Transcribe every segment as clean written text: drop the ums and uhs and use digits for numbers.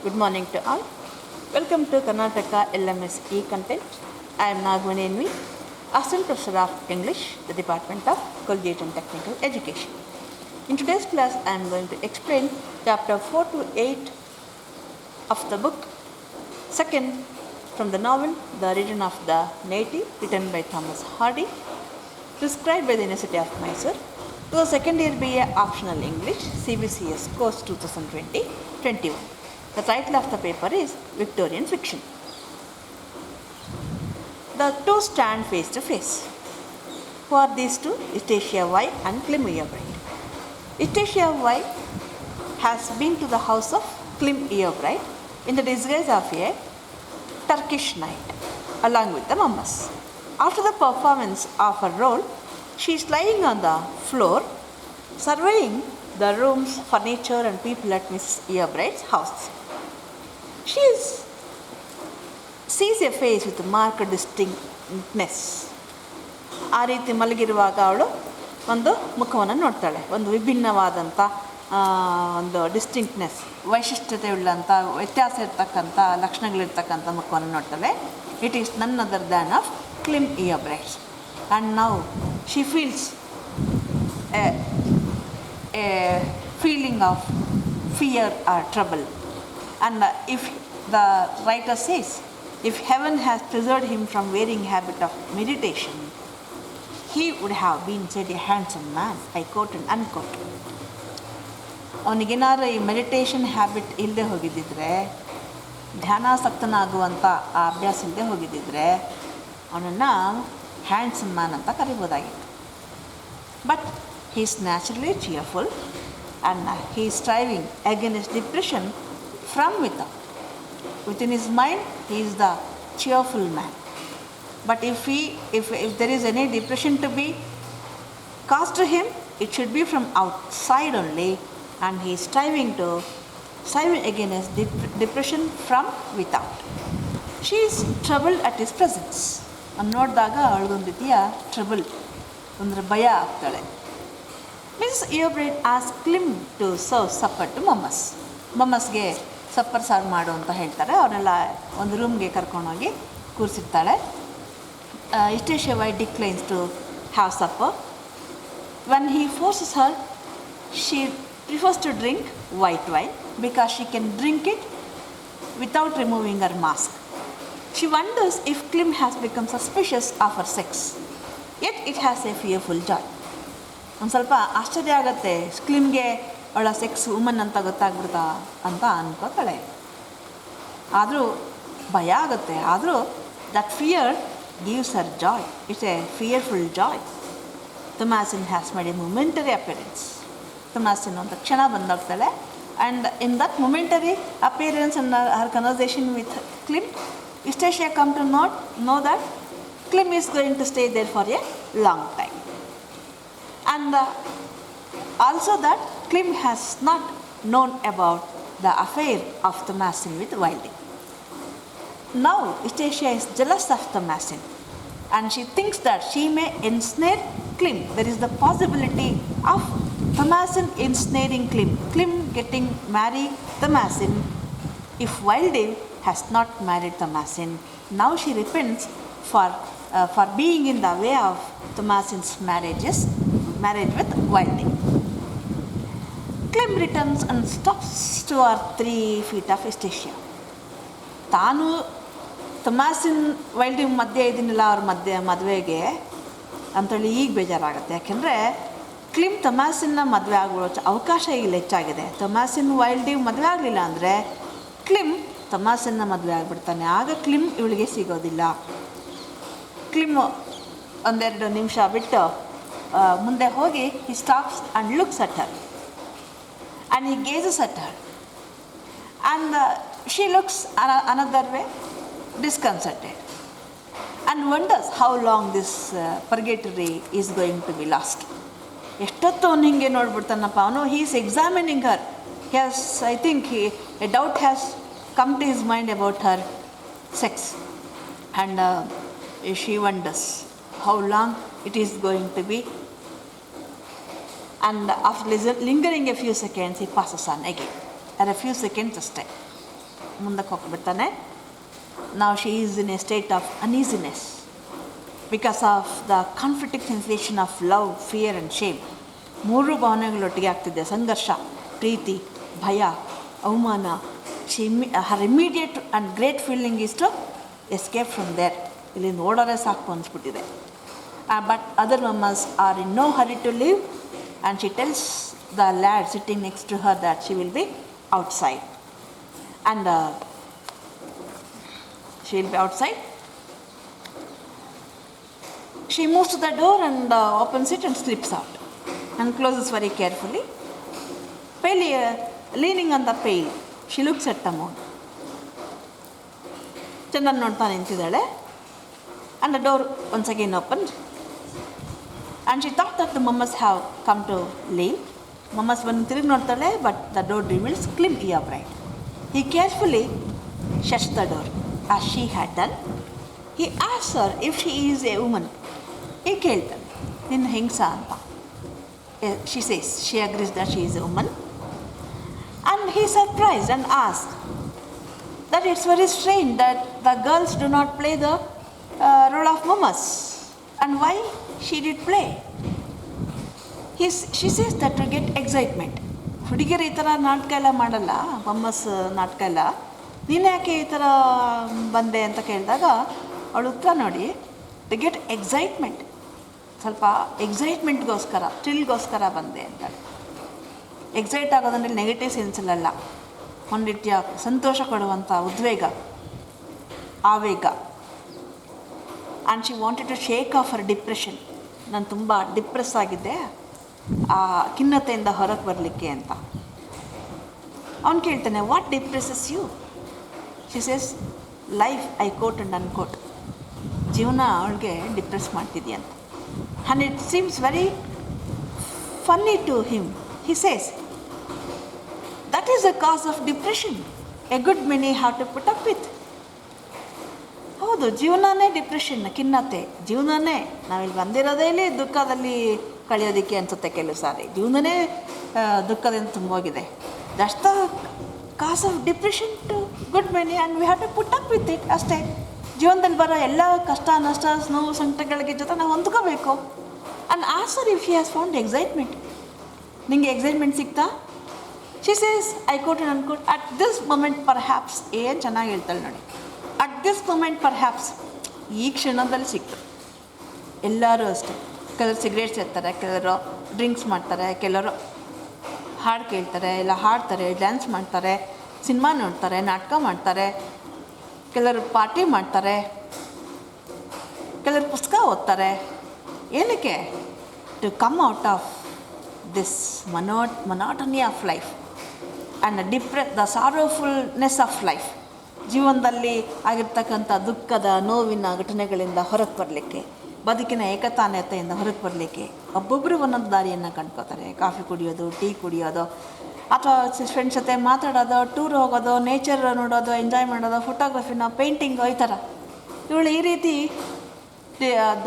Good morning to all. Welcome to Karnataka LMS e-content. I am Nagmani, Assistant Professor of English, the Department of Collegiate and Technical Education. In today's class, I am going to explain chapter 4 to 8 of the book, second from the novel The Return of the Native, written by Thomas Hardy, prescribed by the University of Mysore, to the second year BA optional English CBCS course 2020-21. The title of the paper is Victorian Fiction. The two stand face to face. Who are these two? Ch8 Y and Clim Eobright. Ch8 Y has been to the house of Clim Eobright in the disguise of a Turkish knight along with the mummas. After the performance of her role, she is lying on the floor surveying the rooms, furniture and people at Mrs. Eobright's house. She sees a face with marked distinctness. ಆ ರೀತಿ ಮಲಗಿರುವಾಗ ಅವಳು ಒಂದು ಮುಖವನ್ನು ನೋಡ್ತಾಳೆ. ಒಂದು ವಿಭಿನ್ನವಾದಂಥ ಒಂದು ಡಿಸ್ಟಿಂಕ್ಟ್ನೆಸ್, ವೈಶಿಷ್ಟ್ಯತೆಯುಳ್ಳಂಥ ವ್ಯತ್ಯಾಸ ಇರ್ತಕ್ಕಂಥ ಲಕ್ಷಣಗಳಿರ್ತಕ್ಕಂಥ ಮುಖವನ್ನು ನೋಡ್ತಾಳೆ. It is none other than of Clym Yeobright. And now she feels a feeling of fear or trouble. And if the writer says, if heaven has preserved him from wearing habit of meditation, he would have been said a handsome man. I quote and unquote. ಅವನಿಗೇನಾದ್ರು ಈ meditation habit ಇಲ್ಲದೆ ಹೋಗಿದ್ದಿದ್ರೆ, ಧ್ಯಾನಾಸಕ್ತನಾಗುವಂಥ ಆ ಅಭ್ಯಾಸ ಇಲ್ಲದೆ ಹೋಗಿದ್ದಿದ್ರೆ ಅವನನ್ನು handsome man ಅಂತ ಕರಿಬೋದಾಗಿತ್ತು. But he is naturally cheerful and he is striving against depression from without. Within his mind, he is the cheerful man. But if there is any depression to be caused to him, it should be from outside only, and he is striving against depression from without. She is troubled at his presence. ನೋಡಿದಾಗ ಅವಳಿಗೊಂದು ರೀತಿಯ trouble, ಅಂದರೆ ಭಯ ಆಗ್ತಾಳೆ. Mrs. Eobright asked Clim to serve supper to mummas. ಮಮ್ಮಸ್ಗೆ supper serve ಮಾಡು ಅಂತ ಹೇಳ್ತಾರೆ. ಅವರೆಲ್ಲ ಒಂದು ರೂಮ್ಗೆ ಕರ್ಕೊಂಡೋಗಿ ಕೂರಿಸಿರ್ತಾಳೆ. Ch8 Y declines to have supper. When he forces her, she prefers to drink white wine because she can drink it without removing her mask. She wonders if Clim has become suspicious of her sex, yet it has a fearful joy. ಒಂದು ಸ್ವಲ್ಪ ಆಶ್ಚರ್ಯ ಆಗುತ್ತೆ, ಕ್ಲಿಮ್ಗೆ ಅವಳ sex woman ಅಂತ ಗೊತ್ತಾಗ್ಬಿಡ್ತಾ ಅಂತ ಅನ್ಕೋತಾಳೆ. ಆದರೂ ಭಯ ಆಗುತ್ತೆ. ಆದರೂ that fear gives her joy. It's a fearful joy. Thomasin has made a momentary appearance. Thomasin ಒಂದು ಕ್ಷಣ ಬಂದೋಗ್ತಾಳೆ. And in that momentary appearance and her conversation with Clym, Ch8 come to know that Clim is going to stay there for a long time. And also that Clim has not known about the affair of Thomasin with Wilding. Now Ch8 is jealous of Thomasin and she thinks that she may ensnare Clim. There is the possibility of Thomasin ensnaring Clim, Clim getting married Thomasin if Wilding has not married Thomasin. Now she repents for being in the way of Thomasin's marriage with Wilding. Clim returns and stops to her 3 feet of Ch8. ತಾನು ತೊಮ್ಯಾಸಿನ್ ವೈಲ್ಡಿಂಗ್ ಮಧ್ಯೆ ಇದ್ದೀನಿಲ್ಲ, ಅವ್ರ ಮದುವೆಗೆ ಅಂತೇಳಿ ಈಗ ಬೇಜಾರಾಗುತ್ತೆ. ಯಾಕೆಂದರೆ ಕ್ಲಿಮ್ ತೊಮ್ಯಾಸಿನ್ನ ಮದುವೆ ಆಗೋ ಅವಕಾಶ ಈಗ ಹೆಚ್ಚಾಗಿದೆ. ತೊಮ್ಯಾಸಿನ್ ವೈಲ್ಡಿಂಗ್ ಮದುವೆ ಆಗಲಿಲ್ಲ ಅಂದರೆ ಕ್ಲಿಮ್ ತೊಮ್ಯಾಸಿನ್ನ ಮದುವೆ ಆಗಿಬಿಡ್ತಾನೆ. ಆಗ ಕ್ಲಿಮ್ ಇವಳಿಗೆ ಸಿಗೋದಿಲ್ಲ. ಕ್ಲಿಮ್ ಒಂದೆರಡು ನಿಮಿಷ ಬಿಟ್ಟು ಮುಂದೆ ಹೋಗಿ he stops and looks at her and he gazes at her and she looks another way, disconcerted, and wonders how long this purgatory is going to be last. ಎಷ್ಟೊತ್ತು ಅವನು ಹಿಂಗೆ ನೋಡ್ಬಿಡ್ತಾನಪ್ಪ ಅವನು. he is examining her. I think a doubt has come to his mind about her sex, and she wonders how long it is going to be. And after lingering a few seconds, he passes on again. And a few seconds just time. ಮುಂದಕ್ಕೆ ಹೋಗ್ಬಿಡ್ತಾನೆ. ನಾವು she is in a state of uneasiness because of the conflicting sensation of love, fear and shame. ಮೂರು ಭಾವನೆಗಳೊಟ್ಟಿಗೆ ಆಗ್ತಿದೆ, ಸಂಘರ್ಷ, ಪ್ರೀತಿ, ಭಯ, ಅವಮಾನ. Her immediate and great feeling is to escape from there. ಇಲ್ಲಿ ನೋಡೋರೆ ಸಾಕು ಅನಿಸ್ಬಿಟ್ಟಿದೆ. But other mamas are in no hurry to leave, and she tells the lad sitting next to her that she will be outside. And she will be outside. She moves to the door and opens it and slips out and closes very carefully. Leaning on the pail, she looks at the moon. Chandran ನೋಡ್ತಾ ನಿಂತಿದ್ದಾಳೆ. And the door once again opened. And she thought that the mamas have come to leave. Mamas ಬಂದು ತಿರುಗಿ ನೋಡ್ತಾಳೆ, but the door reveals Klim Iya bride. He carefully shuts the door as she had done. He asks her if she is a woman. He ಕೇಳ್ತಾನೆ, ನಿನ್ನ ಹೆಂಗಸ ಅಂತ. She says, she agrees that she is a woman. And he is surprised and asks that it's very strange that the girls do not play the role of mamas. And why she did play? She says that to get excitement. ಹುಡುಗಿಯರು ಈ ಥರ ನಾಟಕ ಎಲ್ಲ ಮಾಡಲ್ಲ, ಮಮ್ಮಸ್ ನಾಟಕ ಎಲ್ಲ, ನೀನು ಯಾಕೆ ಈ ಥರ ಬಂದೆ ಅಂತ ಕೇಳಿದಾಗ ಅವಳು ಉತ್ತರ ನೋಡಿ, ಟು ಗೆಟ್ ಎಕ್ಸೈಟ್ಮೆಂಟ್, ಸ್ವಲ್ಪ ಎಕ್ಸೈಟ್ಮೆಂಟ್ಗೋಸ್ಕರ, ಥ್ರಿಲ್ಗೋಸ್ಕರ ಬಂದೆ ಅಂತ. ಎಕ್ಸೈಟ್ ಆಗೋದಂದ್ರೆ ನೆಗೆಟಿವ್ ಸೆನ್ಸಲ್ಲ, ಒಂದು ರೀತಿಯ ಸಂತೋಷ ಕೊಡುವಂಥ ಉದ್ವೇಗ, ಆವೇಗ. And she wanted to shake off her depression. ನಾನು ತುಂಬ ಡಿಪ್ರೆಸ್ ಆಗಿದ್ದೆ, ಆ ಖಿನ್ನತೆಯಿಂದ ಹೊರಗೆ ಬರಲಿಕ್ಕೆ ಅಂತ. ಅವನು ಕೇಳ್ತಾನೆ, what depresses you? She says, life I quote and unquote. ಜೀವನ ಅವಳಿಗೆ ಡಿಪ್ರೆಸ್ ಮಾಡ್ತಿದೆಯಂತ. And it seems very funny to him. He says, that is the cause of depression a good many have to put up with. ಹೌದು, ಜೀವನನೇ depression, ಖಿನ್ನತೆ. ಜೀವನನೇ ನಾವಿಲ್ಲಿ ಬಂದಿರೋದೇ ಇಲ್ಲಿ ದುಃಖದಲ್ಲಿ ಕಳೆಯೋದಕ್ಕೆ ಅನಿಸುತ್ತೆ ಕೆಲವು ಸಾರಿ. ಜೀವನನೇ ದುಃಖದಿಂದ ತುಂಬೋಗಿದೆ. That's the cause of depression to good many and we have to put up with it. ಅಷ್ಟೇ, ಜೀವನದಲ್ಲಿ ಬರೋ ಎಲ್ಲ ಕಷ್ಟ, ನಷ್ಟ, ನೋವು, ಸಂಕಟಗಳಿಗೆ ಜೊತೆ ನಾವು ಹೊಂದ್ಕೋಬೇಕು. And answer if she has found excitement. ನಿಮಗೆ ಎಕ್ಸೈಟ್ಮೆಂಟ್ ಸಿಗ್ತಾ? She says, I quote and unquote at this moment perhaps. ಏನು ಚೆನ್ನಾಗಿ ಹೇಳ್ತಾಳೆ ನೋಡಿ, at this moment perhaps, ಈ ಕ್ಷಣದಲ್ಲಿ ಸಿಕ್ತು. ಎಲ್ಲರೂ ಅಷ್ಟೇ, ಕೆಲವರು ಸಿಗರೇಟ್ ಸೇರ್ತಾರೆ, ಕೆಲವರು ಡ್ರಿಂಕ್ಸ್ ಮಾಡ್ತಾರೆ, ಕೆಲವರು ಹಾಡು ಕೇಳ್ತಾರೆ, ಇಲ್ಲ ಹಾಡ್ತಾರೆ, ಡ್ಯಾನ್ಸ್ ಮಾಡ್ತಾರೆ, ಸಿನಿಮಾ ನೋಡ್ತಾರೆ, ನಾಟಕ ಮಾಡ್ತಾರೆ, ಕೆಲವರು ಪಾರ್ಟಿ ಮಾಡ್ತಾರೆ, ಕೆಲವರು ಪುಸ್ತಕ ಓದ್ತಾರೆ. ಏನಕ್ಕೆ? To come out of this monotony of life and the sorrowfulness of life. ಜೀವನದಲ್ಲಿ ಆಗಿರ್ತಕ್ಕಂಥ ದುಃಖದ, ನೋವಿನ ಘಟನೆಗಳಿಂದ ಹೊರಗೆ ಬರಲಿಕ್ಕೆ, ಬದುಕಿನ ಏಕತಾನತೆಯಿಂದ ಹೊರಗೆ ಬರಲಿಕ್ಕೆ ಒಬ್ಬೊಬ್ಬರು ಒಂದೊಂದು ದಾರಿಯನ್ನು ಕಂಡ್ಕೋತಾರೆ. ಕಾಫಿ ಕುಡಿಯೋದು, ಟೀ ಕುಡಿಯೋದು, ಅಥವಾ ಫ್ರೆಂಡ್ಸ್ ಜೊತೆ ಮಾತಾಡೋದು, ಟೂರ್ ಹೋಗೋದು, ನೇಚರ್ ನೋಡೋದು, ಎಂಜಾಯ್ ಮಾಡೋದು, ಫೋಟೋಗ್ರಫಿನ, ಪೇಂಟಿಂಗು, ಈ ಥರ. ಇವಳು ಈ ರೀತಿ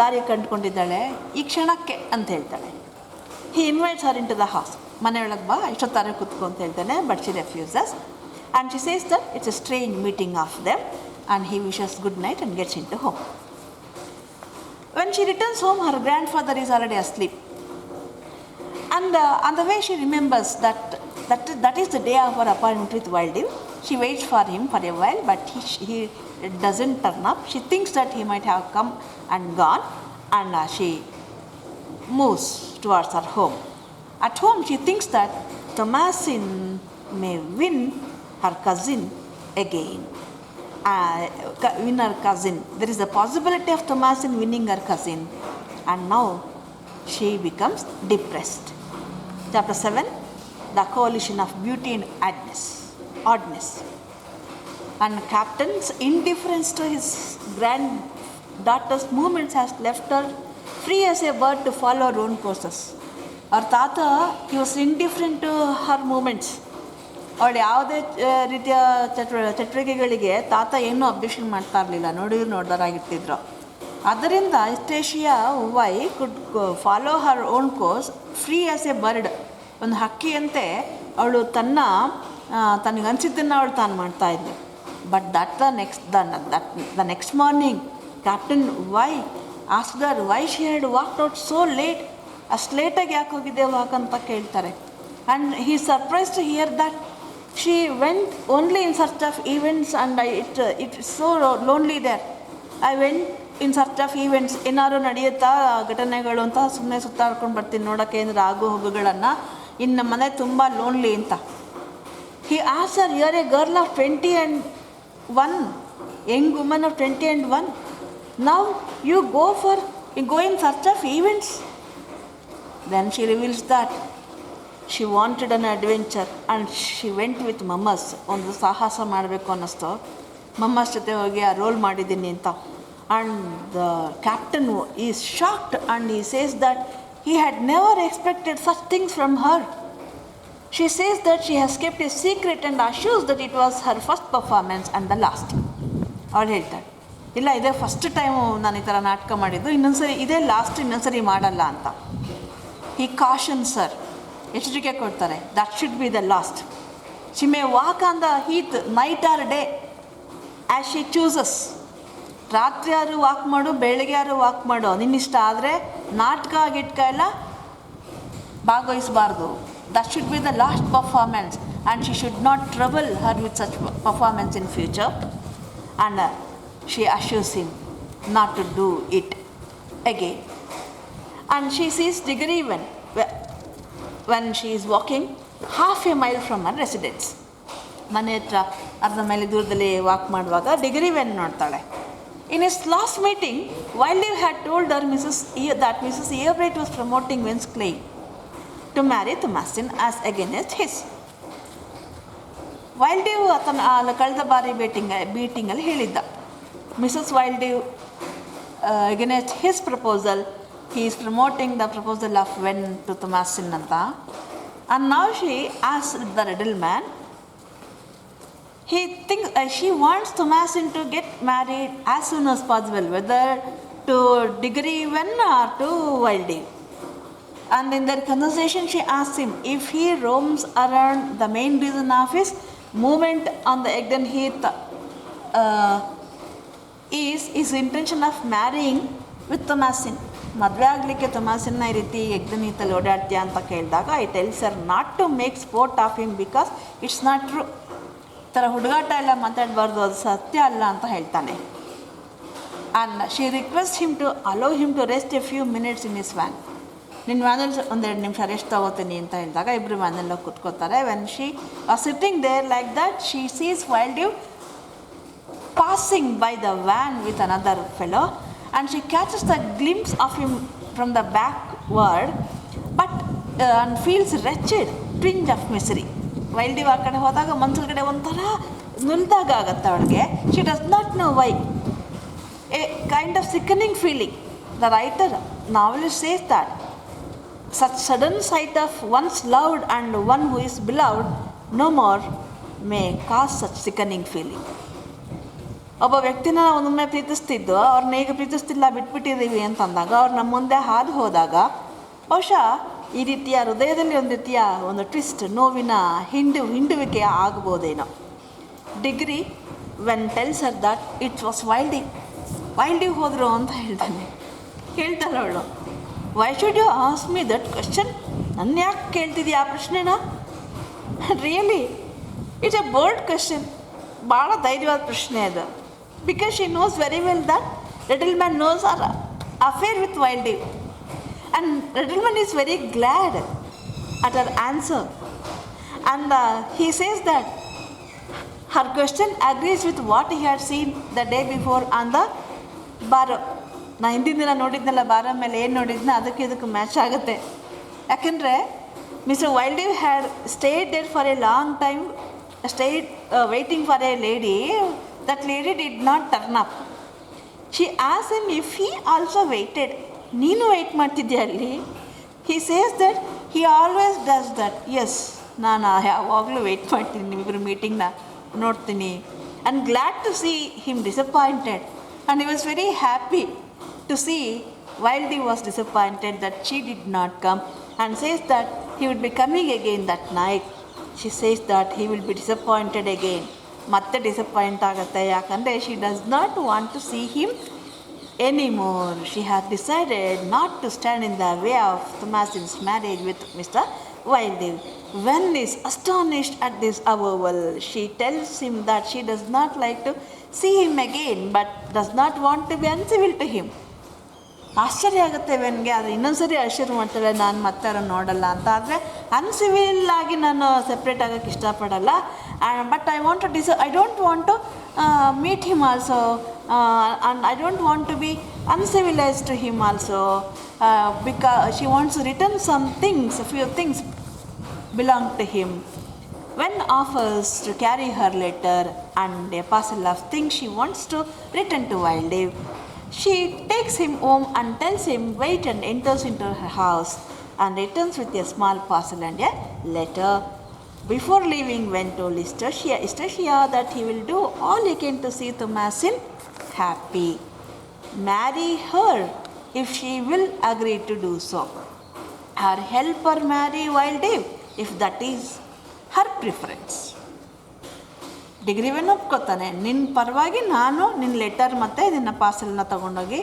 ದಾರಿ ಕಂಡುಕೊಂಡಿದ್ದಾಳೆ ಈ ಕ್ಷಣಕ್ಕೆ ಅಂತ ಹೇಳ್ತಾಳೆ. He invites her in to the house. ಮನೆಯೊಳಗೆ ಬಾ, ಇಷ್ಟೊತ್ತಾರೆ ಕೂತ್ಕೊ ಅಂತ ಹೇಳ್ತಾನೆ. But she refuses. And she says that it's a strange meeting of them, and he wishes good night and gets into home. When she returns home, her grandfather is already asleep. And on the way she remembers that is the day of her appointment with Wilding. She waits for him for a while, but he doesn't turn up. She thinks that he might have come and gone, and she moves towards her home. At home, she thinks that Thomasin may win her cousin again. Win her cousin. There is a possibility of Thomasin winning her cousin, and now she becomes depressed. Chapter 7, The Coalition of Beauty and Oddness. And Captain's indifference to his granddaughter's movements has left her free as a bird to follow her own courses. Our Tata, he was indifferent to her movements. ಅವಳು ಯಾವುದೇ ರೀತಿಯ ಚಟುವಟಿಕೆಗಳಿಗೆ ತಾತ ಏನೂ objection ಮಾಡ್ತಾ ಇರಲಿಲ್ಲ, ನೋಡ್ದಾರಾಗಿರ್ತಿದ್ರು. ಆದ್ದರಿಂದ Eustacia why could follow her own course free as a bird. ಒಂದು ಹಕ್ಕಿಯಂತೆ ಅವಳು ತನಗನ್ಸಿದ್ದನ್ನು ಅವಳು ತಾನು ಮಾಡ್ತಾಯಿದ್ಳು. But the next morning, Captain asked her why she had walked out so late. ಅಷ್ಟು ಲೇಟಾಗಿ ಯಾಕೆ ಹೋಗಿದ್ದೆ ವಾಕ್ ಅಂತ ಕೇಳ್ತಾರೆ. And he is surprised to hear that she went only in search of events and it's so lonely there. I went in search of events. ಏನಾದ್ರು ನಡೆಯುತ್ತಾ ಘಟನೆಗಳು ಅಂತ ಸುಮ್ಮನೆ ಸುತ್ತಾಡ್ಕೊಂಡು ಬರ್ತೀನಿ ನೋಡೋಕ್ಕೆ ಅಂದರೆ ಆಗು ಹೋಗುಗಳನ್ನು. ಇನ್ನು ಮನೆ ತುಂಬ ಲೋನ್ಲಿ ಅಂತ. He asked her, you are a girl of 21, young woman of 21. Now you go in search of events. Then she reveals that she wanted an adventure and she went with Mammas. ಒಂದು ಸಾಹಸ ಮಾಡಬೇಕು ಅನ್ನಿಸ್ತು. ಮಮ್ಮಸ್ ಜೊತೆ ಹೋಗಿ ಆ roll ಮಾಡಿದ್ದೀನಿ ಅಂತ. And the captain is shocked and he says that he had never expected such things from her. She says that she has kept a secret and assures that it was her first performance and the last. ಅವಳು ಹೇಳ್ತಾಳೆ, ಇಲ್ಲ ಇದೇ first time ನಾನು ಈ ಥರ ನಾಟಕ ಮಾಡಿದ್ದು, ಇನ್ನೊಂದ್ಸರಿ ಇದೇ ಲಾಸ್ಟ್, ಇನ್ನೊಂದ್ಸರಿ ಮಾಡಲ್ಲ ಅಂತ. He cautions her, ಎಚ್ಚರಿಕೆ ಕೊಡ್ತಾರೆ, that should be the last. She may walk on the heath night or day as she chooses. ರಾತ್ರಿ ಯಾರು ವಾಕ್ ಮಾಡು, ಬೆಳಗ್ಗೆ ಯಾರು ವಾಕ್ ಮಾಡು, ನಿನ್ನಿಷ್ಟ. ಆದರೆ ನಾಟಕ ಗಿಟ್ಕ ಎಲ್ಲ ಭಾಗವಹಿಸಬಾರ್ದು. That should be the last performance and she should not trouble her with such performance in future. And she assures him not to do it again. And she sees Diggory when she is walking half a mile from her residence. ಮನೆ ಹತ್ರ ಅರ್ಧ mile ದೂರದಲ್ಲಿ walk ಮಾಡುವಾಗ degree when ನೋಡ್ತಾಳೆ. In his last meeting, Wildlife had told her that Mrs. Eobright was promoting Wen's claim to marry Thomasin as against his. Wildlife ಆತನ ಕಳೆದ ಬಾರಿ ಮೀಟಿಂಗಲ್ಲಿ ಹೇಳಿದ್ದ, Mrs ವೈಲ್ಡ್ಲಿವ್ against his proposal, he is promoting the proposal of Wen to Thomasin ಅಂತ. And now she asked the riddle man, he thinks she wants Thomasin to get married as soon as possible, whether to Diggory Wen or to Wildlife. And in their conversation she asks him if he roams around, the main reason of his movement on the Egdon Heath is his intention of marrying with Thomasin. ಮದುವೆ ಆಗಲಿಕ್ಕೆ ತೊಮಾಸಿನ್ನ ಈ ರೀತಿ ಎಗ್ದನ್ ಹೀತಲ್ಲಿ ಓಡಾಡ್ತೀಯ ಅಂತ ಕೇಳಿದಾಗ I tells her not to make sport of him because it's not true. ಈ ಥರ ಹುಡುಗಾಟ ಎಲ್ಲ ಮಾತಾಡಬಾರ್ದು, ಅದು ಸತ್ಯ ಅಲ್ಲ ಅಂತ ಹೇಳ್ತಾನೆ. And she request him to allow him to rest a few minutes in his van. ನಿನ್ನ ವ್ಯಾನಲ್ಲಿ ಒಂದೆರಡು ನಿಮಿಷ ರೆಸ್ಟ್ ತೊಗೋತೀನಿ ಅಂತ ಹೇಳಿದಾಗ ಇಬ್ಬರು ವ್ಯಾನಲ್ಲಿ ಕೂತ್ಕೋತಾರೆ. When she are sitting there like that, she sees Wildlife passing by the van with another fellow and she catches the glimpse of him from the backward but and feels wretched, twinge of misery. Wildlife ಆ ಕಡೆ ಹೋದಾಗ ಮನಸ್ಸೊಳಗಡೆ ಒಂಥರ ನುಲ್ದಾಗ ಆಗುತ್ತೆ ಅವಳಿಗೆ. She does not know why. A kind of sickening feeling. The writer novelist says that such sudden sight of one's loved and one who is beloved no more may cause such sickening feeling. ಒಬ್ಬ ವ್ಯಕ್ತಿನ ಒಂದೊಮ್ಮೆ ಪ್ರೀತಿಸ್ತಿದ್ದು ಅವ್ರನ್ನ ಈಗ ಪ್ರೀತಿಸ್ತಿಲ್ಲ ಬಿಟ್ಬಿಟ್ಟಿದ್ದೀವಿ ಅಂತಂದಾಗ ಅವ್ರು ನಮ್ಮ ಮುಂದೆ ಹಾದು ಹೋದಾಗ ಬಹುಶಃ ಈ ರೀತಿಯ ಹೃದಯದಲ್ಲಿ ಒಂದು ರೀತಿಯ ಒಂದು ಟ್ವಿಸ್ಟ್, ನೋವಿನ ಹಿಂಡುವಿಕೆ ಆಗ್ಬೋದೇನೋ. Diggory Venn tells her that it was Wildeve ಹೋದರು ಅಂತ ಹೇಳ್ತಾಳೆ ಅವಳು. Why should you ask me that question? ನನ್ನ ಯಾಕೆ ಕೇಳ್ತಿದ್ದೀಯ ಆ ಪ್ರಶ್ನೆನ? Really it's a bold question. ಭಾಳ ಧೈರ್ಯವಾದ ಪ್ರಶ್ನೆ ಅದು. Because she knows very well that Riddleman knows her affair with Wildlife. And Riddleman is very glad at her answer. And he says that her question agrees with what he had seen the day before on the bar. ನಾ ಹಿಂದಿನ ದಿನ ನೋಡಿದ್ನಲ್ಲ ಬಾರ ಮೇಲೆ ಏನು ನೋಡಿದ್ನ ಅದಕ್ಕೆ ಇದಕ್ಕೆ match ಆಗುತ್ತೆ. ಯಾಕೆಂದರೆ mister Wildlife had stayed there for a long time, waiting for a lady. That lady did not turn up. She asked him if he also waited. ನೀನು ವೆಯ್ಟ್ ಮಾಡ್ತಿದ್ಯಾ ಅಲ್ಲಿ? He says that he always does that. Yes, ನಾನು ಯಾವಾಗಲೂ weight ಮಾಡ್ತೀನಿ, ನಿಮ್ಮಿಬ್ಬರು ಮೀಟಿಂಗ್ನ ನೋಡ್ತೀನಿ. And glad to see him disappointed. And he was very happy to see Wildlife was disappointed that she did not come, and says that he would be coming again that night. She says that he will be disappointed again ಮತ್ತೆ disappoint ಆಗುತ್ತೆ. ಯಾಕಂದರೆ she does not want to see him anymore. She has decided not to stand in the way of Thomasin's marriage with Mr. Wilding. When is astonished at this avowal, she tells him that she does not like to see him again, but does not want to be uncivil to him. ಆಶ್ಚರ್ಯ ಆಗುತ್ತೆ ವೆನ್ಗೆ. ಆದರೆ ಇನ್ನೊಂದ್ಸರಿ ಆಶ್ಚರ್ಯ ಮಾಡ್ತಾಳೆ, ನಾನು ಮತ್ತೆ ಅವ್ರನ್ನ ನೋಡಲ್ಲ ಅಂತ. ಆದರೆ ಅನ್ಸಿವಿಲ್ ಆಗಿ ನಾನು ಸೆಪ್ರೇಟ್ ಆಗೋಕ್ಕೆ ಇಷ್ಟಪಡಲ್ಲ. But I don't want to meet him also, and I don't want to be uncivilized to him also, because she wants to return some things, a few things belong to him. When offers to carry her letter and a parcel of things she wants to return to Wildave, she takes him home and tells him wait, and enters into her house and returns with a small parcel and a letter. Before leaving, went to Listasia that he will do all he can to see Thomasin happy. Marry her if she will agree to do so, or help her marry Wildave if that is her preference. ಡಿಗ್ರಿವೇನು ಒಪ್ಕೋತಾನೆ, ನಿನ್ನ ಪರವಾಗಿ ನಾನು ನಿನ್ನ letter ಮತ್ತು ನಿನ್ನ ಪಾರ್ಸೆಲ್ನ ತೊಗೊಂಡೋಗಿ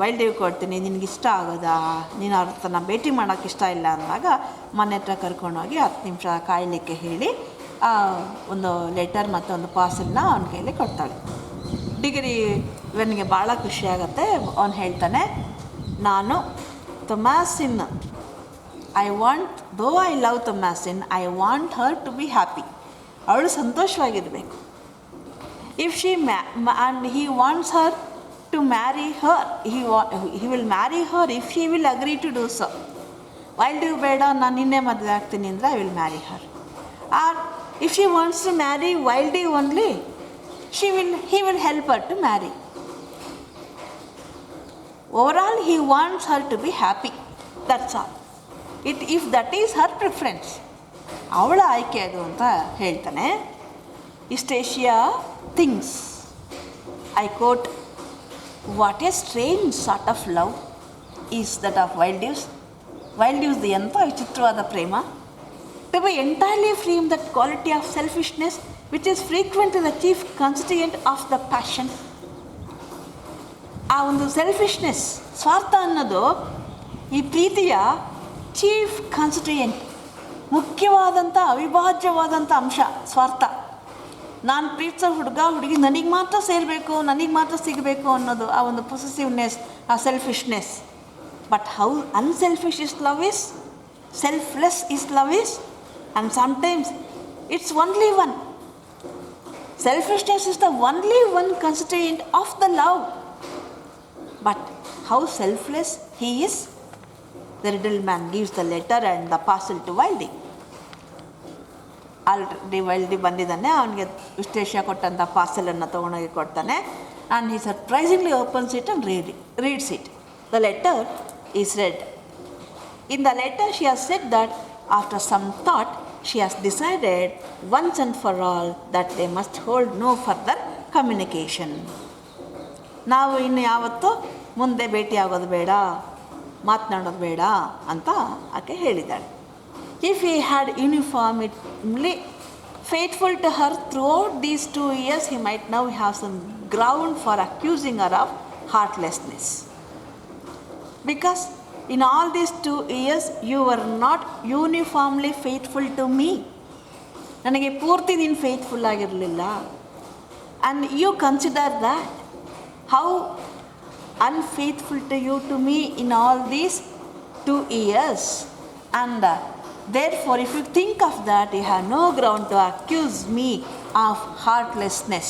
ವೈಲ್ಡೇವ್ ಕೊಡ್ತೀನಿ, ನಿನಗಿಷ್ಟ ಆಗೋದಾ, ನೀನು ಅವ್ರ ಹತ್ರನ ಭೇಟಿ ಮಾಡೋಕ್ಕೆ ಇಷ್ಟ ಇಲ್ಲ ಅಂದಾಗ ಮನೆ ಹತ್ರ ಕರ್ಕೊಂಡೋಗಿ 10 ನಿಮಿಷ ಕಾಯಲಿಕ್ಕೆ ಹೇಳಿ ಒಂದು ಲೆಟರ್ ಮತ್ತು ಒಂದು ಪಾರ್ಸೆಲ್ನ ಅವನ ಕೈಯಲ್ಲಿ ಕೊಡ್ತಾಳೆ. ಡಿಗ್ರಿ ಇವನಿಗೆ ಭಾಳ ಖುಷಿಯಾಗತ್ತೆ. ಅವನು ಹೇಳ್ತಾನೆ, ನಾನು Thomasin, though I love Thomasin, I want her to be happy. ಅವಳು ಸಂತೋಷವಾಗಿರಬೇಕು. If she and he wants her to marry her, he will marry her if she will agree to do so. Wildave ಬೇಡ, ನಾನು ನಿನ್ನೆ ಮದುವೆ ಆಗ್ತೀನಿ ಅಂದರೆ I will marry her. Or if she wants to marry Wildave only, he will help her to marry. Overall, he wants her to be happy. That's all. If that is her preference, ಅವಳ ಆಯ್ಕೆ ಅದು ಅಂತ ಹೇಳ್ತಾನೆ. Listasia thinks, I quote, what a strange sort of love is that of Wildave's. Wildave's ಎಂಥ ವಿಚಿತ್ರವಾದ ಪ್ರೇಮ. To be entirely free from that quality of selfishness which is frequently the chief constituent of the passion. ಆ ಒಂದು selfishness, ಸ್ವಾರ್ಥ ಅನ್ನೋದು ಈ ಪ್ರೀತಿಯ chief constituent, ಮುಖ್ಯವಾದಂಥ ಅವಿಭಾಜ್ಯವಾದಂಥ ಅಂಶ ಸ್ವಾರ್ಥ. ನಾನು ಪ್ರೀತಿಸೋ ಹುಡುಗಿ ನನಗೆ ಮಾತ್ರ ಸೇರಬೇಕು, ನನಗೆ ಮಾತ್ರ ಸಿಗಬೇಕು ಅನ್ನೋದು ಆ ಒಂದು ಪೊಸೆಸಿವ್ನೆಸ್, ಆ selfishness. But how unselfish is love is, selfless is love is, and sometimes it's only one. Selfishness is the only one constituent of the love. But how selfless he is? The riddle man gives the letter and the parcel to Wilding. Already Wildeve ಬಂದಿದ್ದಾನೆ, ಅವನಿಗೆ ವಿಶ್ಲೇಷ ಕೊಟ್ಟಂಥ ಪಾರ್ಸೆಲನ್ನು ತೊಗೊಂಡೋಗಿ ಕೊಡ್ತಾನೆ. And he surprisingly opens it and reads it. The letter is read. In the letter she has said that after some thought she has decided once and for all that they must hold no further communication. ನಾವು ಇನ್ನು ಯಾವತ್ತೂ ಮುಂದೆ ಭೇಟಿಯಾಗೋದು ಬೇಡ, ಮಾತನಾಡೋದು ಬೇಡ ಅಂತ ಆಕೆ ಹೇಳಿದ್ದಾಳೆ. If he had uniformly faithful to her throughout these 2 years, he might now have some ground for accusing her of heartlessness. Because in all these 2 years, you were not uniformly faithful to me. ನನಗೆ ಪೂರ್ತಿ ನೀನು faithful ಆಗಿರಲಿಲ್ಲ. And you consider that, how unfaithful to you to me in all these 2 years. And therefore, if you think of that, you have no ground to accuse me of heartlessness.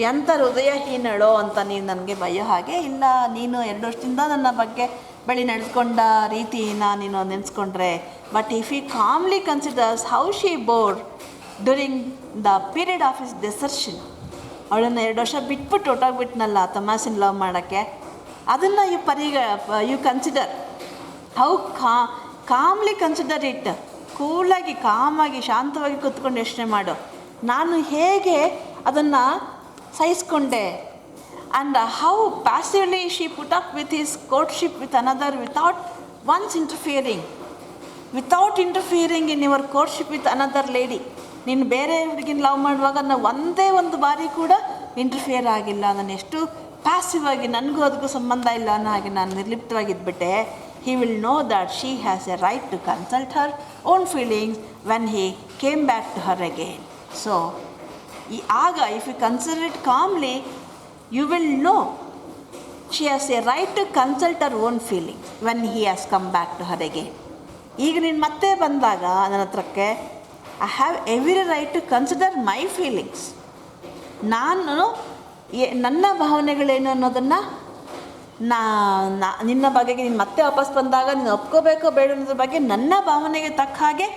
ಎಂಥ ಹೃದಯಹೀನಳೋ ಅಂತ ನೀನು ನನಗೆ ಬಯ್ಯೋ ಹಾಗೆ ಇಲ್ಲ. ನೀನು 2 ವರ್ಷದಿಂದ ನನ್ನ ಬಗ್ಗೆ ಬಳಿ ನಡೆದುಕೊಂಡ ರೀತಿನ ನೀನು ನೆನೆಸ್ಕೊಂಡ್ರೆ. But if he calmly considers how she bore during the period of his desertion, ಅವಳನ್ನು 2 ವರ್ಷ ಬಿಟ್ಬಿಟ್ಟು ಹೊಟ್ಟೋಗ್ಬಿಟ್ನಲ್ಲ ತೊಮ್ಯಾಸಿನ್ ಲವ್ ಮಾಡೋಕ್ಕೆ, ಅದನ್ನು you consider, how calmly consider it. ಕೂಲಾಗಿ, ಕಾಮಾಗಿ, ಶಾಂತವಾಗಿ ಕೂತ್ಕೊಂಡು ಯೋಚನೆ ಮಾಡು, ನಾನು ಹೇಗೆ ಅದನ್ನು ಸಹಿಸ್ಕೊಂಡೆ. And how passively she put up with his courtship with another without once interfering in your courtship with another lady. ನೀನು ಬೇರೆ ಹುಡುಗಿನ ಲವ್ ಮಾಡುವಾಗ ನಾನು ಒಂದೇ ಒಂದು ಬಾರಿ ಕೂಡ ಇಂಟರ್ಫಿಯರ್ ಆಗಿಲ್ಲ, ನಾನು ಎಷ್ಟು ಪ್ಯಾಸಿವ್ ಆಗಿ ನನಗೂ ಅದಕ್ಕೂ ಸಂಬಂಧ ಇಲ್ಲ ಅನ್ನೋ ಹಾಗೆ ನಾನು ನಿರ್ಲಿಪ್ತವಾಗಿದ್ಬಿಟ್ಟೆ. he will know that she has a right to consult her own feelings when he came back to her again. So, ಆಗ if you consider it calmly, you will know she has a right to consult her own feelings when he has come back to her again. ಈಗ ನೀನು ಮತ್ತೆ ಬಂದಾಗ ನನ್ನ ಹತ್ರಕ್ಕೆ, I have every right to consider my feelings. ನಾನು ನನ್ನ ಭಾವನೆಗಳೇನು ಅನ್ನೋದನ್ನು ನಿನ್ನ ಬಗೆಗೆ ನೀನು ಮತ್ತೆ ವಾಪಸ್ ಬಂದಾಗ ನೀನು ಒಪ್ಕೋಬೇಕೋ ಬೇಡ ಅನ್ನೋದ್ರ ಬಗ್ಗೆ ನನ್ನ ಭಾವನೆಗೆ ತಕ್ಕ ಹಾಗೆ,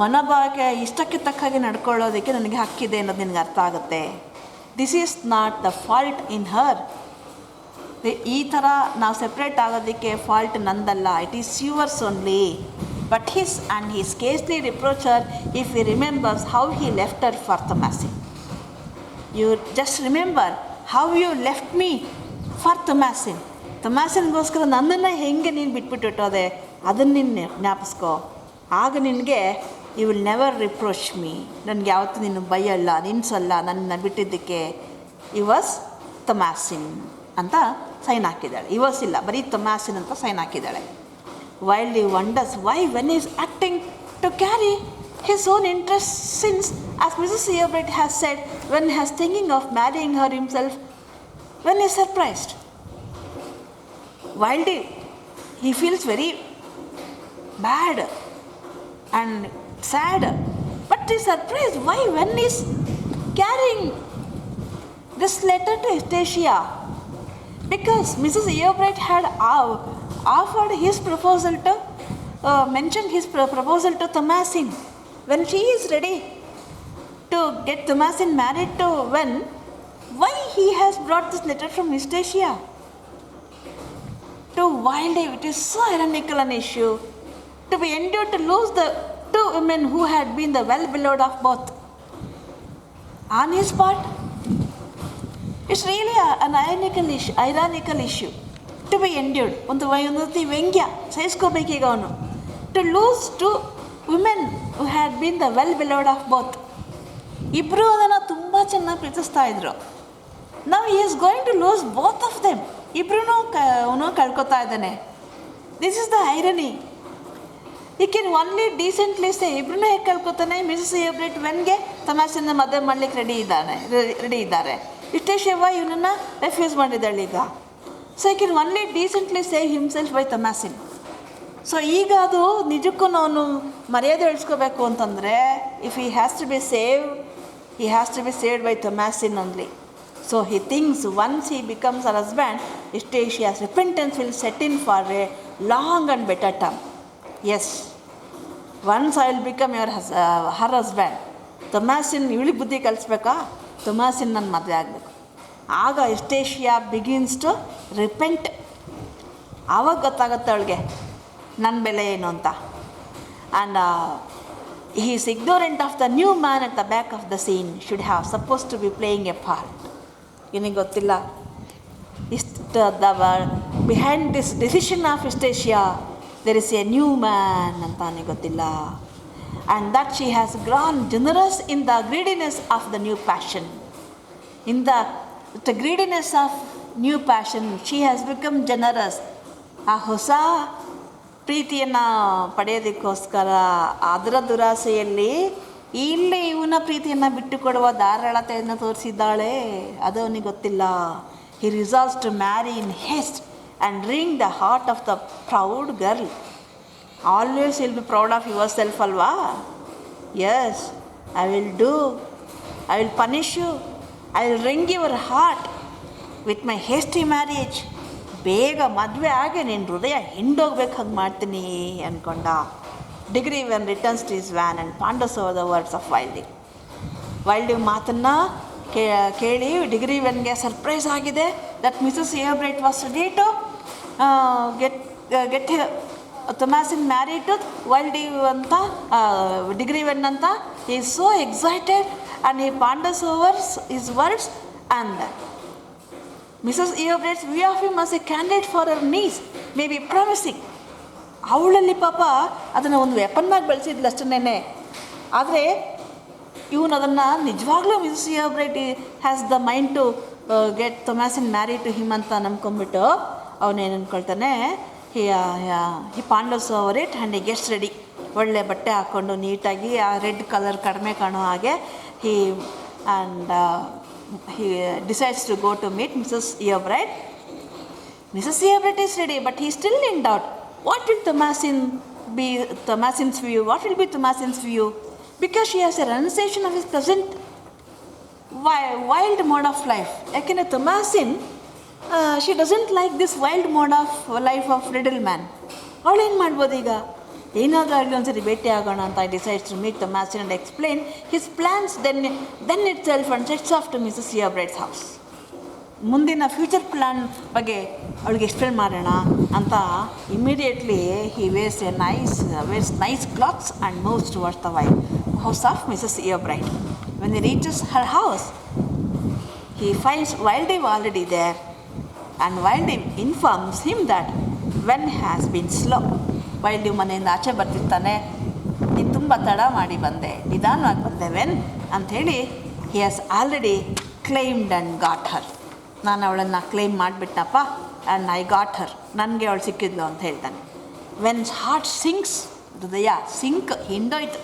ಮನೋಭಾವಕ್ಕೆ ಇಷ್ಟಕ್ಕೆ ತಕ್ಕ ಹಾಗೆ ನಡ್ಕೊಳ್ಳೋದಕ್ಕೆ ನನಗೆ ಹಕ್ಕಿದೆ ಅನ್ನೋದು ನಿನಗೆ ಅರ್ಥ ಆಗುತ್ತೆ. This is not the fault in her. ಈ ಥರ ನಾವು ಸೆಪ್ರೇಟ್ ಆಗೋದಕ್ಕೆ ಫಾಲ್ಟ್ ನಂದಲ್ಲ, it is yours only. But his and he scarcely reproach her if he remembers how he left her for Thomasin. You just remember how you left me for Thomasin. ತೊಮ್ಯಾಸಿನ್ಗೋಸ್ಕರ ನನ್ನನ್ನು ಹೆಂಗೆ ನೀನು ಬಿಟ್ಬಿಟ್ಟಿಟ್ಟೋದೆ ಅದನ್ನು ನೀನು ಜ್ಞಾಪಿಸ್ಕೋ. ಆಗ ನಿನಗೆ you will never reproach me. ನನಗೆ ಯಾವತ್ತೂ ನೀನು ಬೈಯಲ್ಲ, ನಿನ್ಸಲ್ಲ ನನ್ನ ಬಿಟ್ಟಿದ್ದಕ್ಕೆ. ವಾಸ್ ತೊಮ್ಯಾಸಿನ್ ಅಂತ ಸೈನ್ ಹಾಕಿದ್ದಾಳೆ. ವಾಸ್ ಇಲ್ಲ, ಬರೀ ತೊಮ್ಯಾಸಿನ್ ಅಂತ ಸೈನ್ ಹಾಕಿದ್ದಾಳೆ. Wildeve wonders why Venn is acting to carry his own interests, since, as Mrs. Eobright has said, when he is thinking of marrying her himself, when he is surprised. While he feels very bad and sad, but he is surprised why when he is carrying this letter to Estacia, because Mrs. Eobright had offered his proposal to mentioned his proposal to Thomasin. When she is ready to get Thomasin married to when, why he has brought this letter from Estacia to Wildave? It is so ironical an issue to be endured to lose the two women who had been the well-beloved of both. On his part, it's really an ironical issue to be endured. ಒಂದು ರೀತಿ ವ್ಯಂಗ್ಯ ಸಹಿಸ್ಕೋಬೇಕೀಗ ಅವನು. To lose two women who had been the well-beloved of both. ಇಬ್ಬರು ಅದನ್ನು ತುಂಬ ಚೆನ್ನಾಗಿ ಪ್ರೀತಿಸ್ತಾ ಇದ್ರು. Now he is going to lose both of them. ಇಬ್ಬರೂ ಅವನು ಕಳ್ಕೊತಾ ಇದ್ದಾನೆ. This is the irony. He can only decently say ಇಬ್ಬರೂ ಹೇಗೆ ಕಳ್ಕೊತಾನೆ. ಮಿಸಸ್ ಎಬ್ರಿಟ್ ವೆನ್ಗೆ ತಮಾಷೆನ ಮದುವೆ ಮಾಡಲಿಕ್ಕೆ ರೆಡಿ ಇದ್ದಾರೆ. ಇಷ್ಟೇಶವ ಇವನನ್ನು ರೆಫ್ಯೂಸ್ ಮಾಡಿದ್ದಾಳೆ ಈಗ. So he can only decently save himself by Thomasin. So ಈಗ ಅದು ನಿಜಕ್ಕೂ ಅವನು ಮರ್ಯಾದೆ ಉಳಿಸ್ಕೋಬೇಕು ಅಂತಂದರೆ, if he has to be saved by Thomasin only. So he thinks once he becomes her husband, Estatia's repentance will set in for a long and better term. Yes, once I will become her husband. Thomasin ಇವಳಿಗೆ ಬುದ್ಧಿ ಕಲಿಸ್ಬೇಕಾ? Thomasin ನನ್ನ ಮದುವೆ ಆಗಬೇಕು. ಆಗ Estacia begins to repent. ಆವಾಗ ಗೊತ್ತಾಗುತ್ತೆ ಅವಳಿಗೆ ನನ್ನ ಬೆಲೆ ಏನು ಅಂತ. And he is ignorant of the new man at the back of the scene should have supposed to be playing a part. ಏನಿಗೆ ಗೊತ್ತಿಲ್ಲ, behind this decision of Estacia there is a new man ಅಂತ ಅವನಿಗೆ ಗೊತ್ತಿಲ್ಲ. And that she has grown generous in the greediness of the new passion. In the greediness of new passion she has become generous. ಆ ಹೊಸ ಪ್ರೀತಿಯನ್ನು ಪಡೆಯೋದಕ್ಕೋಸ್ಕರ ಅದರ ದುರಾಸೆಯಲ್ಲಿ ಇಲ್ಲಿ ಇವನ ಪ್ರೀತಿಯನ್ನು ಬಿಟ್ಟು ಕೊಡುವ ಧಾರಾಳತೆಯನ್ನು ತೋರಿಸಿದ್ದಾಳೆ. ಅದು ಅವನಿಗೆ ಗೊತ್ತಿಲ್ಲ. He resolves to marry in haste and wring the heart of the proud girl. Always will be proud of yourself ಅಲ್ವಾ? Yes, I will punish you, I will wring your heart with my hasty marriage. ಬೇಗ ಮದುವೆ ಆಗಿ ನಿನ್ನ ಹೃದಯ ಹಿಂಡೋಗ್ಬೇಕು ಹಂಗೆ ಮಾಡ್ತೀನಿ ಅಂದ್ಕೊಂಡ. Diggory Venn returns to his van and ponders over the words of Wildeve ಮಾತನ್ನು ಕೇಳಿ ಡಿಗ್ರಿ ವೆನ್ಗೆ ಸರ್ಪ್ರೈಸ್ ಆಗಿದೆ that Mrs ಎಬ್ರೈಟ್ was ready to get Thomasin married to Wildeve ಅಂತ, ಡಿಗ್ರಿ ವೆನ್ ಅಂತ. He is so excited and he ponders over his words and Mrs. Eobright's view of him as a candidate for her niece may be promising. ಅವಳಲ್ಲಿ ಪಾಪ ಅದನ್ನು ಒಂದು ವೆಪನ್ನಾಗಿ ಬಳಸಿದ್ಲು ಅಷ್ಟನ್ನೇ. ಆದರೆ ಇವನು ಅದನ್ನು ನಿಜವಾಗ್ಲೂ Mrs Yeobright has the mind to get Thomasin marry to him ಅಂತ ನಂಬ್ಕೊಂಡ್ಬಿಟ್ಟು ಅವನೇನು ಅಂದ್ಕೊಳ್ತಾನೆ, he ponders over it and he gets ready. ಒಳ್ಳೆ ಬಟ್ಟೆ ಹಾಕ್ಕೊಂಡು ನೀಟಾಗಿ ಆ ರೆಡ್ ಕಲರ್ ಕಡಿಮೆ ಕಾಣೋ ಹಾಗೆ he decides to go to meet Mrs Yeobright. Mrs. Eobret is ready, but he is still in doubt. What will be Thomasin's view? What will be Thomasin's view? Because she has a renunciation of his present wild mode of life. Yakane Thomasin, she doesn't like this wild mode of life of riddle man. ಅವಳು ಏನು ಮಾಡ್ಬೋದು ಈಗ? ಏನಾದರೂ ಆಗಲಿ ಒಂದ್ಸರಿ ಭೇಟಿ ಆಗೋಣ ಅಂತ decides to meet Thomasin and explain his plans then itself and sets off to Mrs. Eobret's house. ಮುಂದಿನ ಫ್ಯೂಚರ್ ಪ್ಲ್ಯಾನ್ ಬಗ್ಗೆ ಅವಳಿಗೆ ಎಕ್ಸ್ಪ್ಲೇನ್ ಮಾಡೋಣ ಅಂತ immediately he wears nice clothes and moves towards the house of Mrs Yeobright. When he reaches her house, he finds Wildeve already there and Wildeve informs him that Venn has been slow. Wildeve ಮನೆಯಿಂದ ಆಚೆ ಬರ್ತಿರ್ತಾನೆ, ನೀನು ತುಂಬ ತಡ ಮಾಡಿ ಬಂದೆ, ನಿಧಾನವಾಗಿ ಬಂದೆ when ಅಂಥೇಳಿ he has already claimed and got her. ನಾನು ಅವಳನ್ನು ಕ್ಲೈಮ್ ಮಾಡಿಬಿಟ್ಟನಪ್ಪ ಆ್ಯಂಡ್ ಐ ಗಾಟ್ ಹರ್, ನನಗೆ ಅವಳು ಸಿಕ್ಕಿದ್ಲು ಅಂತ ಹೇಳ್ತಾನೆ. ವೆನ್ ಹಾರ್ಟ್ ಸಿಂಕ್ಸ್, ಹೃದಯ ಸಿಂಕ್ ಹಿಂಡೋಯ್ತು.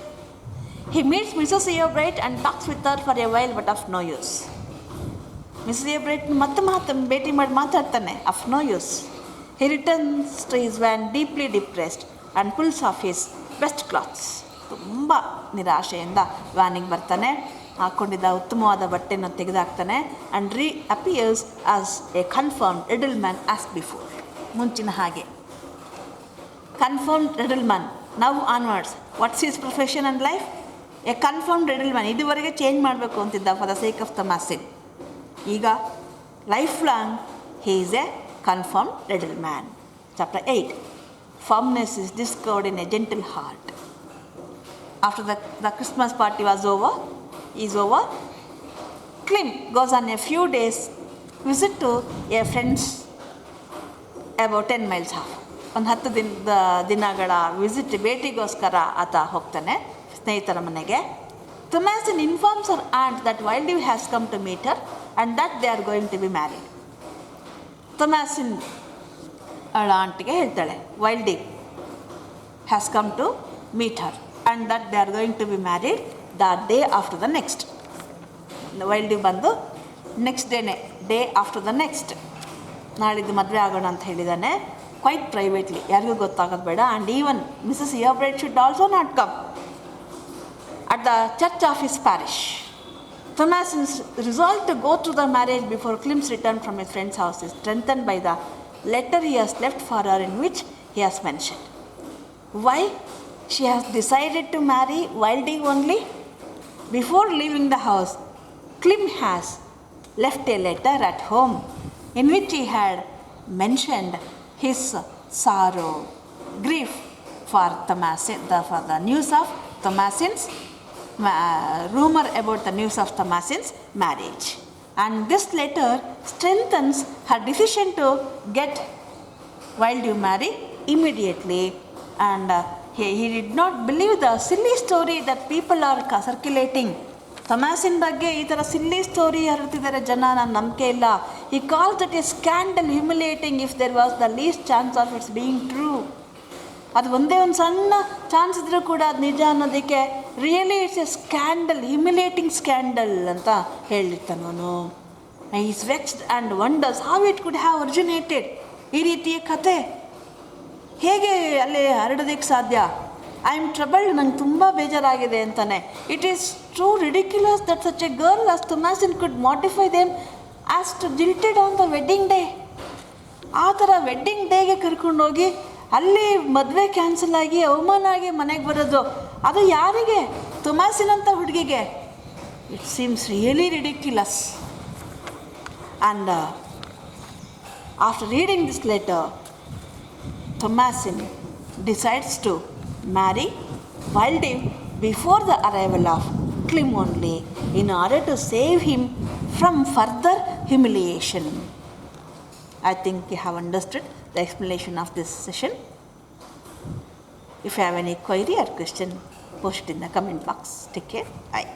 He meets Mrs Yeobright and talks with her for a while but of no use. Mrs Yeobright ಮತ್ತೆ ಭೇಟಿ ಮಾಡಿ ಮಾತಾಡ್ತಾನೆ, of no use. He returns to his van deeply depressed and pulls off his best clothes. ತುಂಬ ನಿರಾಶೆಯಿಂದ ವ್ಯಾನಿಗೆ ಬರ್ತಾನೆ, ಹಾಕ್ಕೊಂಡಿದ್ದ ಉತ್ತಮವಾದ ಬಟ್ಟೆಯನ್ನು ತೆಗೆದುಹಾಕ್ತಾನೆ and appears as a confirmed reddle man as before. ಮುಂಚಿನ ಹಾಗೆ confirmed reddle man. Now onwards what's his profession and life? A confirmed reddle man. ಇದುವರೆಗೆ ಚೇಂಜ್ ಮಾಡಬೇಕು ಅಂತಿದ್ದ for the sake of Thomasin. ಈಗ life long he is a confirmed reddle man. Chapter 8, firmness is discovered in a gentle heart. After the Christmas party is over, Klim goes on a few days visit to a friend's about 10 miles off. ಒಂದು 10 ದಿನಗಳ ಭೇಟಿಗೋಸ್ಕರ ಆತ ಹೋಗ್ತಾನೆ ಸ್ನೇಹಿತರ ಮನೆಗೆ. Thomasin informs her aunt that Wilding has come to meet her and that they are going to be married. Thomasin ಅವಳ ಆಂಟಿಗೆ ಹೇಳ್ತಾಳೆ, Wilding has come to meet her and that they are going to be married the day after the next. Wilding ಬಂದು next day after the next, ನಾಳಿದ್ದು ಮದುವೆ ಆಗೋಣ ಅಂತ ಹೇಳಿದ್ದಾನೆ, quite privately, ಯಾರಿಗೂ ಗೊತ್ತಾಗೋದು ಬೇಡ. And even Mrs Yeobright should also not come at the church of his parish. Thomasin resolved to go through the marriage before Klim's return from his friend's house is strengthened by the letter he has left for her, in which he has mentioned why she has decided to marry Wilding only. Before leaving the house, Klim has left a letter at home in which he had mentioned his sorrow, grief for Thomasin, for the news of Thomasin's rumor about the news of Thomasin's marriage. And this letter strengthens her decision to get Wilding married immediately. And he did not believe the silly story that people are circulating. Thomasin ಬಗ್ಗೆ ಈ ಥರ ಸಿಲ್ಲಿ story ಹರಡ್ತಿದ್ದಾರೆ ಜನ, ನನ್ನ ನಂಬಿಕೆ ಇಲ್ಲ. He calls that a scandal, humiliating if there was the least chance of its being true. ಅದು ಒಂದೇ ಒಂದು ಸಣ್ಣ ಚಾನ್ಸ್ ಇದ್ರೂ ಕೂಡ ಅದು ನಿಜ ಅನ್ನೋದಕ್ಕೆ really it's a scandal, humiliating scandal ಅಂತ ಹೇಳಿರ್ತಾನವನು. Is vexed and wonders how it could have originated. ಈ ರೀತಿಯ ಕತೆ ಹೇಗೆ ಅಲ್ಲಿ ಹರಡೋದಕ್ಕೆ ಸಾಧ್ಯ? ಐ ಆಮ್ ಟ್ರಬಲ್ಡ್, ನಂಗೆ ತುಂಬ ಬೇಜಾರಾಗಿದೆ ಅಂತಾನೆ. It is true ridiculous that such a girl as Thomasin could modify them as to jilted on the wedding day. ಆ ಥರ ವೆಡ್ಡಿಂಗ್ ಡೇಗೆ ಕರ್ಕೊಂಡೋಗಿ ಅಲ್ಲಿ ಮದುವೆ ಕ್ಯಾನ್ಸಲ್ ಆಗಿ ಅವಮಾನ ಆಗಿ ಮನೆಗೆ ಬರೋದು, ಅದು ಯಾರಿಗೆ? Thomasin ಅಂತ ಹುಡುಗಿಗೆ. It seems really ridiculous. And after reading this letter, Thomasin decides to marry Wilding before the arrival of Klim only, in order to save him from further humiliation. I think you have understood the explanation of this session. If you have any query or question, post it in the comment box. Take care. Bye.